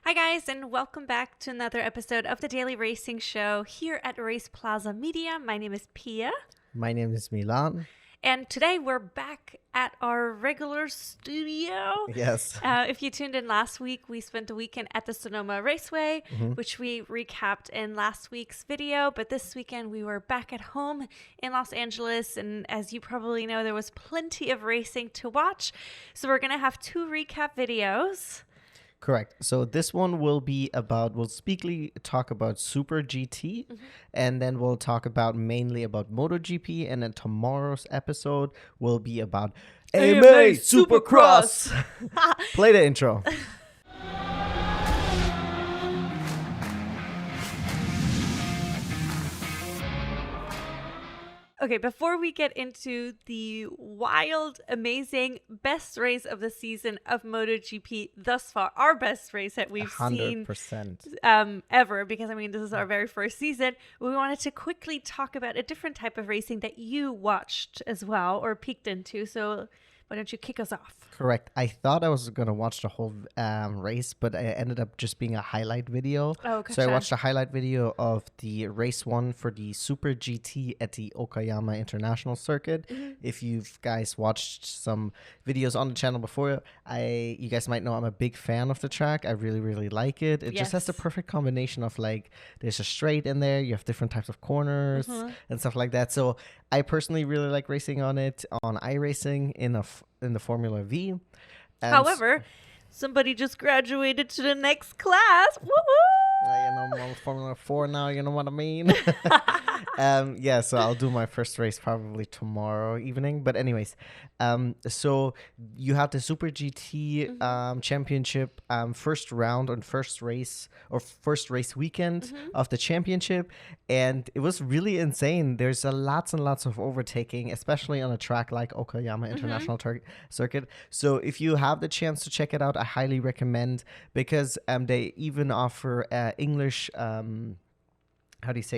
Hi guys, and welcome back to another episode of the Daily Racing Show here at RacePlazaMedia. My name is Pia. My name is Milan. And today we're back at our regular studio. Yes. If you tuned in last week, we spent a weekend at the Sonoma Raceway, which we recapped in last week's video. But this weekend we were back at home in Los Angeles. And as you probably know, there was plenty of racing to watch. So we're going to have two recap videos. Correct. So this one will be about, we'll talk about Super GT, and then we'll talk mainly about MotoGP, and then tomorrow's episode will be about AMA Supercross. Play the intro. Okay, before we get into the wild, amazing, best race of the season of MotoGP thus far, our best race that we've 100%. seen ever, because I mean, this is our very first season, we wanted to quickly talk about a different type of racing that you watched as well, or peeked into. So why don't you kick us off? Correct. I thought I was going to watch the whole race, but it ended up just being a highlight video. Oh, gotcha. So I watched a highlight video of the race one for the Super GT at the Okayama International Circuit. If you guys watched some videos on the channel before, you guys might know I'm a big fan of the track. I really, really like it. It just has the perfect combination of, like, there's a straight in there, you have different types of corners and stuff like that. So I personally really like racing on it, on iRacing in the Formula V. However, somebody just graduated to the next class. Woo-hoo! I'm on Formula 4 now, you know what I mean? Yeah, so I'll do my first race probably tomorrow evening. But anyways, so you have the Super GT championship first round on first race weekend of the championship. And it was really insane. There's lots and lots of overtaking, especially on a track like Okayama International Circuit. So if you have the chance to check it out, I highly recommend, because they even offer English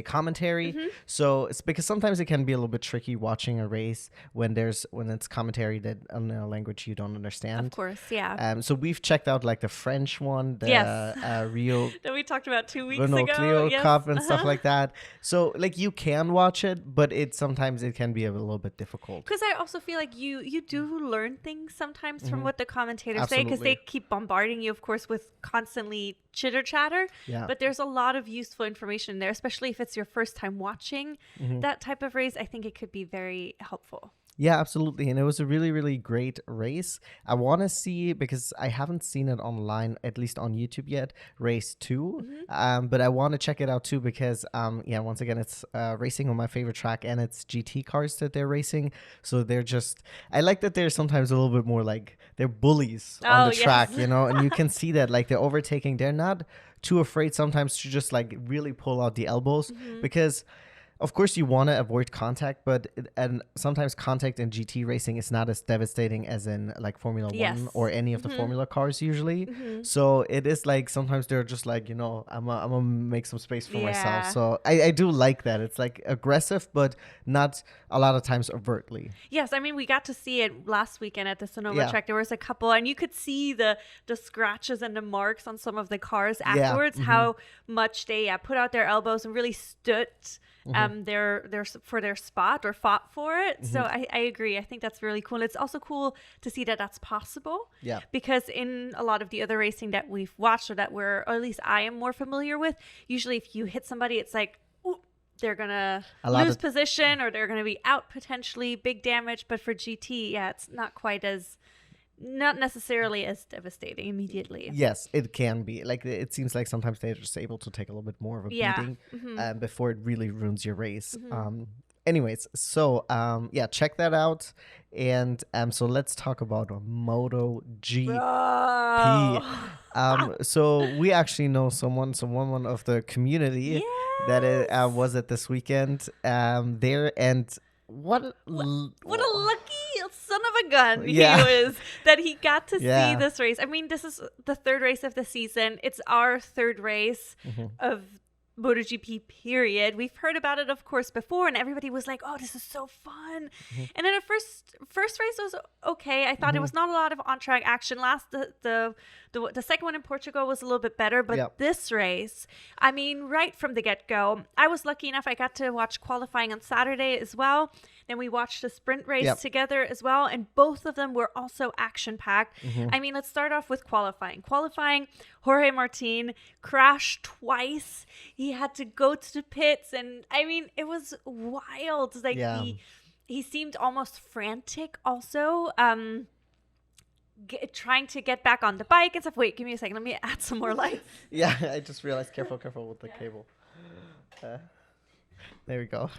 commentary. So it's because sometimes it can be a little bit tricky watching a race when it's commentary that in a language you don't understand. Of course, yeah. So we've checked out like the French one, the Rio that we talked about 2 weeks Renault ago. Clio Cup and stuff like that. So like you can watch it, but sometimes it can be a little bit difficult. Because I also feel like you do learn things sometimes from what the commentators say, because they keep bombarding you, of course, with constantly chitter chatter. Yeah. But there's a lot of useful information there, especially if it's your first time watching that type of race. I think it could be very helpful. Yeah, absolutely. And it was a really, really great race. I want to see, because I haven't seen it online, at least on YouTube yet, race 2. But I want to check it out too, because, once again, it's racing on my favorite track, and it's GT cars that they're racing. So I like that they're sometimes a little bit more like, they're bullies on the track, you know, and you can see that, like, they're overtaking. They're not too afraid sometimes to just like really pull out the elbows, because of course you want to avoid contact, and sometimes contact in GT racing is not as devastating as in like Formula 1 or any of the Formula cars usually. So it is like sometimes they're just like, you know, I'm gonna make some space for myself. So I do like that. It's like aggressive, but not a lot of times overtly. Yes, I mean, we got to see it last weekend at the Sonoma track. There was a couple, and you could see the scratches and the marks on some of the cars afterwards, how much they put out their elbows and really stood for their spot or fought for it. So I agree. I think that's really cool. It's also cool to see that that's possible. Yeah. Because in a lot of the other racing that we've watched, or at least I am more familiar with, usually if you hit somebody, it's like, ooh, they're gonna lose position, or they're gonna be out potentially, big damage. But for GT, it's not necessarily as devastating immediately. Yes, it can be. Like, it seems like sometimes they're just able to take a little bit more of a beating before it really ruins your race. Anyways, so check that out. And so let's talk about MotoGP. So we actually know someone of the community that was at this weekend there, and what a lucky son of a gun he was that he got to see this race. I mean, this is the third race of the season. It's our third race of MotoGP period. We've heard about it, of course, before, and everybody was like, "Oh, this is so fun!" And then the first race was okay. I thought it was not a lot of on-track action. The second one in Portugal was a little bit better, but this race, I mean, right from the get-go, I was lucky enough. I got to watch qualifying on Saturday as well. Then we watched the sprint race together as well, and both of them were also action-packed. I mean, let's start off with qualifying. Jorge Martin crashed twice. He had to go to the pits, and I mean, it was wild. Like he seemed almost frantic also, trying to get back on the bike and stuff. Wait, give me a second. Let me add some more lights. Yeah, I just realized. Careful with the cable. There we go.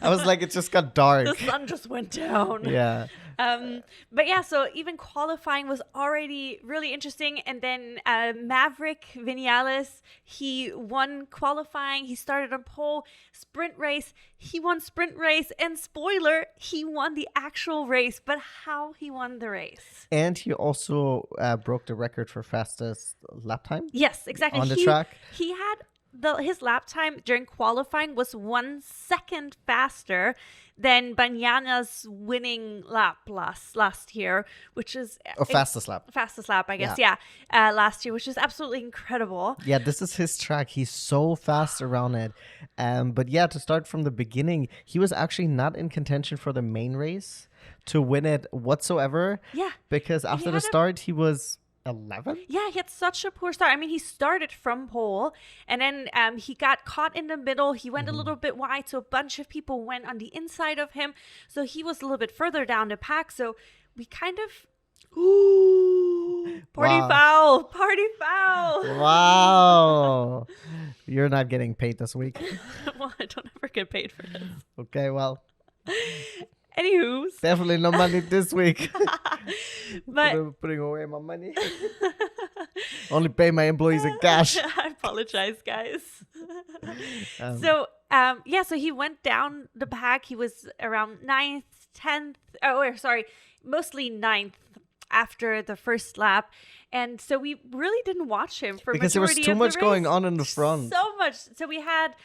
I was like, it just got dark. The sun just went down. Yeah. But yeah, so even qualifying was already really interesting. And then Maverick Vinales, he won qualifying. He started on pole. Sprint race, he won sprint race. And spoiler, he won the actual race. But how he won the race? And he also broke the record for fastest lap time. Yes, exactly. On the track. He had... his lap time during qualifying was 1 second faster than Bagnaya's winning lap last year, which is fastest lap. Fastest lap, I guess. Yeah, last year, which is absolutely incredible. Yeah, this is his track. He's so fast around it. But yeah, to start from the beginning, he was actually not in contention for the main race to win it whatsoever. Yeah, because after the start, he was 11? Yeah, he had such a poor start. I mean, he started from pole, and then he got caught in the middle. He went a little bit wide, so a bunch of people went on the inside of him. So he was a little bit further down the pack. So we kind of... Party foul! Wow. You're not getting paid this week. Well, I don't ever get paid for this. Okay, well... Anywho, definitely no money this week. But putting away my money. Only pay my employees in cash. I apologize, guys. So he went down the pack. He was around 9th, 10th. Mostly 9th after the first lap. And so we really didn't watch him for because there was too much going on in the front. So much. So we had,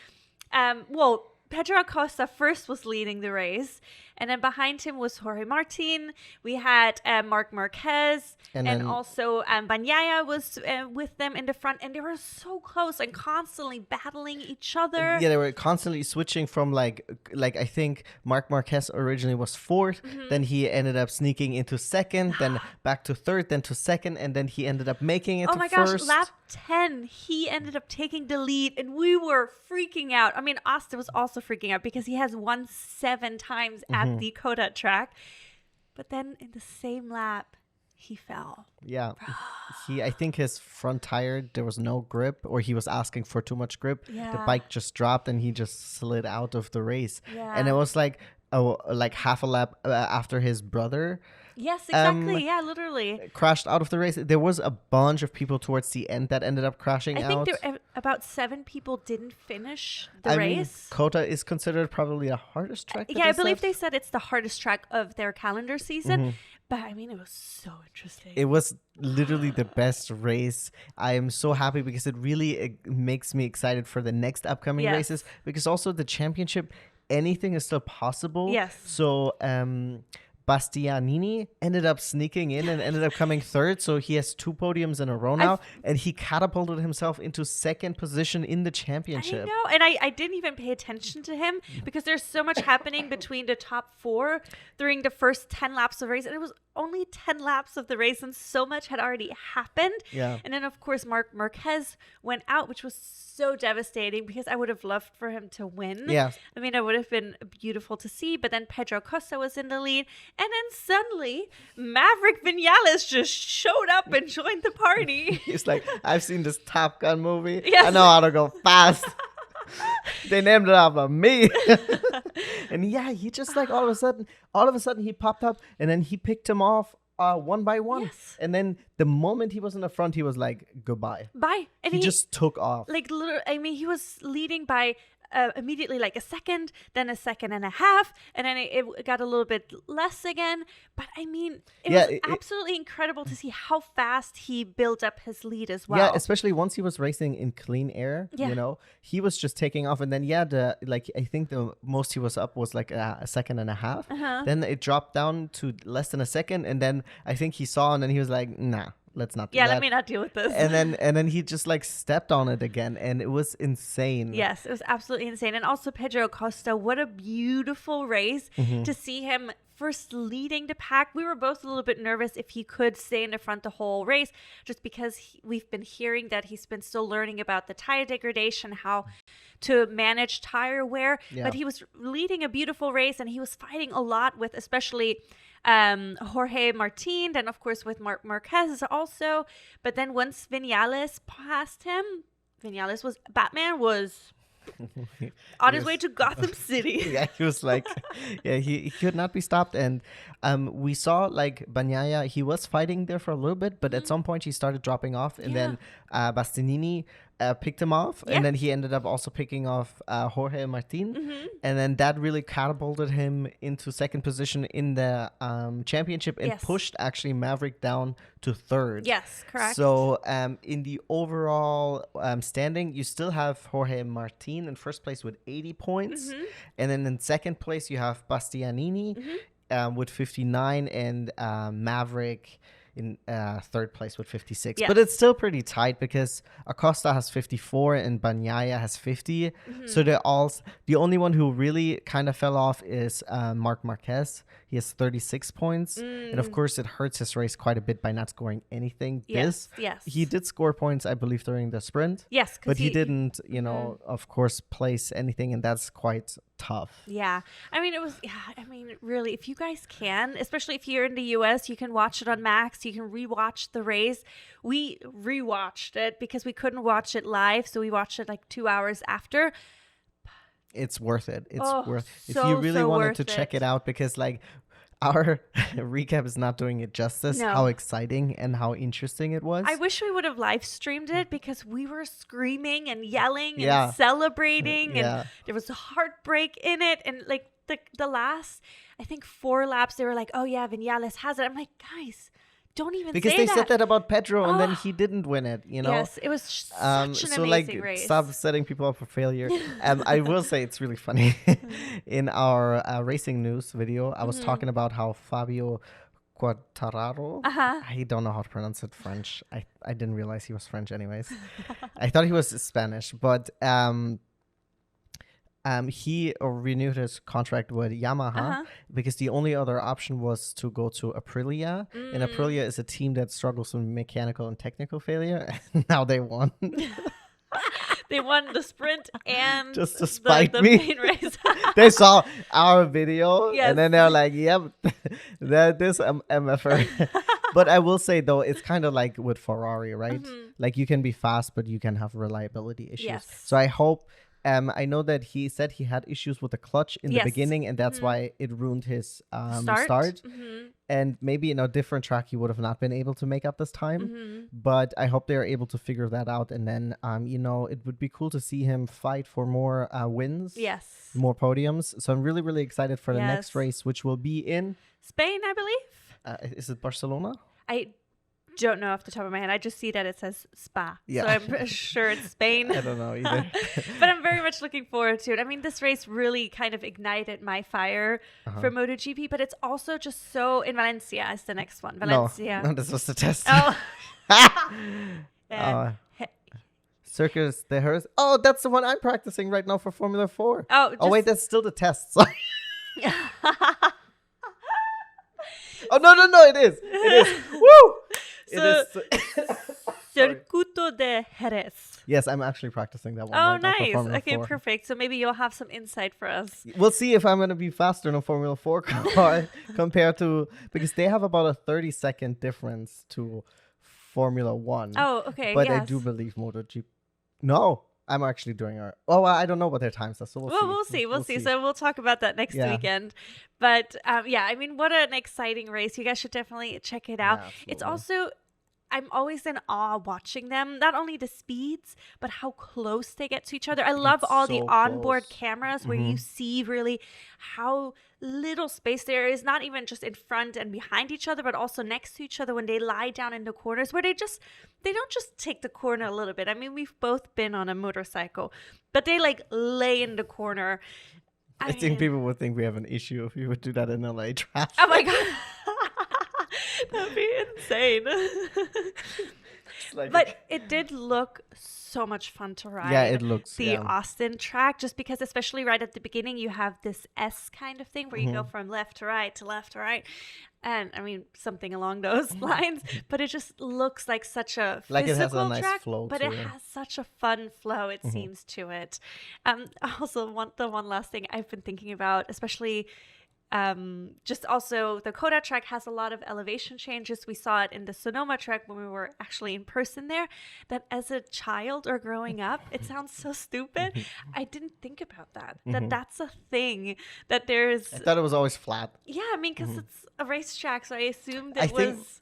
Pedro Acosta first was leading the race, and then behind him was Jorge Martin. We had Marc Marquez, and also Bagnaia was with them in the front, and they were so close and constantly battling each other. Yeah, they were constantly switching from like I think Marc Marquez originally was fourth, then he ended up sneaking into second, then back to third, then to second, and then he ended up making it to first. Oh my gosh, lap 10, he ended up taking the lead, and we were freaking out. I mean, Asta was also freaking out because he has won 7 times at the Coda track. But then in the same lap, he fell. Yeah. I think his front tire, there was no grip, or he was asking for too much grip. Yeah. The bike just dropped and he just slid out of the race. Yeah. And it was like half a lap after his brother. Yes, exactly. Yeah, literally. Crashed out of the race. There was a bunch of people towards the end that ended up crashing out. I think about 7 people didn't finish the race. Kota is considered probably the hardest track. Yeah, I believe they said it's the hardest track of their calendar season. But I mean, it was so interesting. It was literally the best race. I am so happy because it really makes me excited for the next upcoming races. Because also the championship, anything is still possible. Yes. So, Bastianini ended up sneaking in and ended up coming third. So he has 2 podiums in a row now. And he catapulted himself into second position in the championship. I know. And I didn't even pay attention to him because there's so much happening between the top 4 during the first 10 laps of the race. And it was only 10 laps of the race and so much had already happened. Yeah. And then, of course, Marc Marquez went out, which was so devastating because I would have loved for him to win. Yeah. I mean, it would have been beautiful to see. But then Pedro Acosta was in the lead. And then suddenly, Maverick Vinales just showed up and joined the party. He's like, I've seen this Top Gun movie. Yes. I know how to go fast. They named it after me. And yeah, he just like all of a sudden he popped up and then he picked him off one by one. Yes. And then the moment he was in the front, he was like, goodbye. Bye. And he just took off. Like, literally, I mean, he was leading by immediately like a second, then a second and a half, and then it got a little bit less again. But I mean, it was absolutely incredible to see how fast he built up his lead as well. Yeah, especially once he was racing in clean air, you know, he was just taking off. And then, I think the most he was up was like a second and a half. Then it dropped down to less than a second. And then I think he saw, and then he was like, nah. Let's not do that. Let me not deal with this. And then he just like stepped on it again, and it was insane. Yes, it was absolutely insane. And also Pedro Acosta, what a beautiful race to see him first leading the pack. We were both a little bit nervous if he could stay in the front the whole race, just because we've been hearing that he's been still learning about the tire degradation, how to manage tire wear. But he was leading a beautiful race, and he was fighting a lot with especially Jorge Martin, then of course with Marc Marquez also. But then once Vinales passed him, Batman was on his way to Gotham City. Yeah, he was like, he could not be stopped. And we saw like Bagnaia, he was fighting there for a little bit, but at some point he started dropping off, and then Bastianini picked him off, and then he ended up also picking off Jorge Martin, and then that really catapulted him into second position in the championship, and pushed actually Maverick down to third. Yes, correct. So in the overall standing, you still have Jorge Martin in first place with 80 points, and then in second place you have Bastianini with 59, and Maverick in third place with 56. But it's still pretty tight because Acosta has 54 and Bagnaia has 50. So they're all, the only one who really kind of fell off is Marc Marquez. He has 36 points. And of course, it hurts his race quite a bit by not scoring anything. Yes. He did score points, I believe, during the sprint. Yes. But he didn't, of course, place anything. And that's quite tough. Yeah. I mean, really, if you guys can, especially if you're in the US, you can watch it on Max. You can rewatch the race. We rewatched it because we couldn't watch it live. So we watched it like 2 hours after. It's worth it. It's worth it. If you really wanted to check it out, because like our recap is not doing it justice, how exciting and how interesting it was. I wish we would have live streamed it because we were screaming and yelling and celebrating and there was a heartbreak in it. And like the last, I think 4 laps, they were like, oh yeah, Vinales has it. I'm like, guys, don't even because say they that. said that about Pedro, and then he didn't win it, Yes, it was such an amazing race. Stop setting people up for failure. I will say it's really funny. In our racing news video, I was talking about how Fabio Quartararo, I don't know how to pronounce it French. I didn't realize he was French anyways. I thought he was Spanish, but he renewed his contract with Yamaha because the only other option was to go to Aprilia. And Aprilia is a team that struggles with mechanical and technical failure. Now they won. They won the sprint and just to spite the me. main race. They saw our video and then they're like, yep, this MFR. But I will say, though, it's kind of like with Ferrari, right? Like you can be fast, but you can have reliability issues. Yes. So I hope... I know that he said he had issues with the clutch in the beginning, and that's why it ruined his start. And maybe in a different track, he would have not been able to make up this time. But I hope they're able to figure that out. And then, it would be cool to see him fight for more wins. Yes. More podiums. So I'm really, really excited for the next race, which will be in... Spain, I believe. Is it Barcelona? I don't know off the top of my head. I just see that it says Spa. So I'm sure it's Spain. I don't know either. But I'm very much looking forward to it. I mean, this race really kind of ignited my fire for MotoGP, but it's also just so... In Valencia is the next one. Valencia. No, this was the test. Oh. Circus de Jerez. Oh, that's the one I'm practicing right now for Formula 4. Oh, wait, that's still the test. Sorry. Oh, no, it is. It is. Woo! Circuito de Jerez. Yes, I'm actually practicing that one. Oh, right now for nice. Formula Okay, 4. perfect. So maybe you'll have some insight for us. We'll see if I'm going to be faster in a Formula 4 car compared to... Because they have about a 30-second difference to Formula 1. Oh, okay, But I do believe MotoGP... No, I'm actually doing our... Oh, I don't know what their times are, so we'll see. We'll see. So we'll talk about that next weekend. But I mean, what an exciting race. You guys should definitely check it out. Yeah, it's also I'm always in awe watching them. Not only the speeds, but how close they get to each other. I love all the onboard cameras where you see really how little space there is, not even just in front and behind each other, but also next to each other when they lie down in the corners, where they don't just take the corner a little bit. I mean, we've both been on a motorcycle, but they like lay in the corner. I think people would think we have an issue if we would do that in LA traffic. Oh my God. That'd be insane. But it did look so much fun to ride. Yeah, it looks. The Austin track, just because especially right at the beginning, you have this S kind of thing where you go from left to right to left to right. And I mean, something along those lines. But it just looks like such a physical it has a nice track, flow but to it has such a fun flow, it seems, to it. I also want the one last thing I've been thinking about, especially just also the Coda track has a lot of elevation changes. We saw it in the Sonoma track when we were actually in person there, that as a child or growing up, it sounds so stupid. I didn't think about that that's a thing, that there's, I thought it was always flat. Yeah, I mean, because it's a racetrack, so I assumed I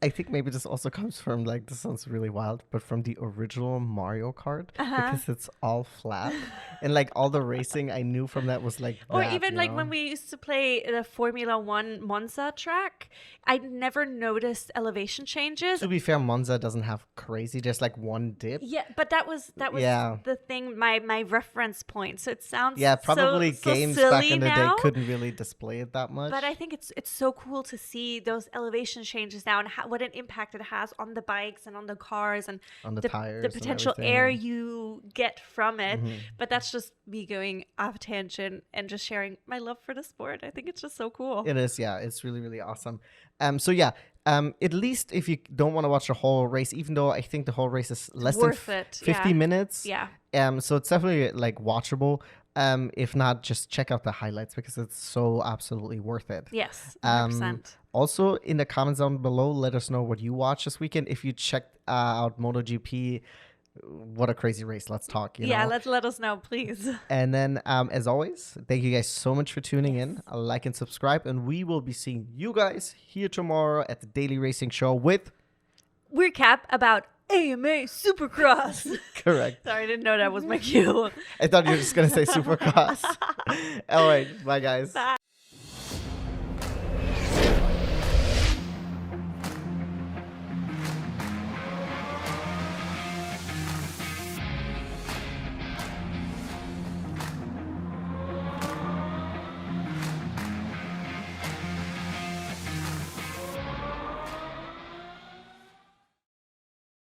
think maybe this also comes from, like, this sounds really wild, but from the original Mario Kart, because it's all flat. And like all the racing I knew from that was like or that, even like when we used to play the Formula One Monza track, I never noticed elevation changes. To be fair, Monza doesn't have crazy, just like one dip. Yeah, but that was the thing, my reference point. So it sounds probably so games silly back in the now, day couldn't really display it that much. But I think it's so cool to see those elevation changes now and what an impact it has on the bikes and on the cars and on the tires, the potential air you get from it. But that's just me going off tangent and just sharing my love for the sport. I think it's just so cool. It is, yeah. It's really, really awesome. At least if you don't want to watch the whole race, even though I think the whole race is less than 50 minutes. Yeah. So it's definitely like watchable. If not, just check out the highlights because it's so absolutely worth it. Yes, 100%. Also, in the comments down below, let us know what you watched this weekend. If you checked out MotoGP, what a crazy race. Let's talk. You know? Let us know, please. And then, as always, thank you guys so much for tuning in. Like and subscribe. And we will be seeing you guys here tomorrow at the Daily Racing Show with recap about AMA Supercross. Correct. Sorry, I didn't know that was my cue. I thought you were just going to say Supercross. All right. Bye, guys. Bye.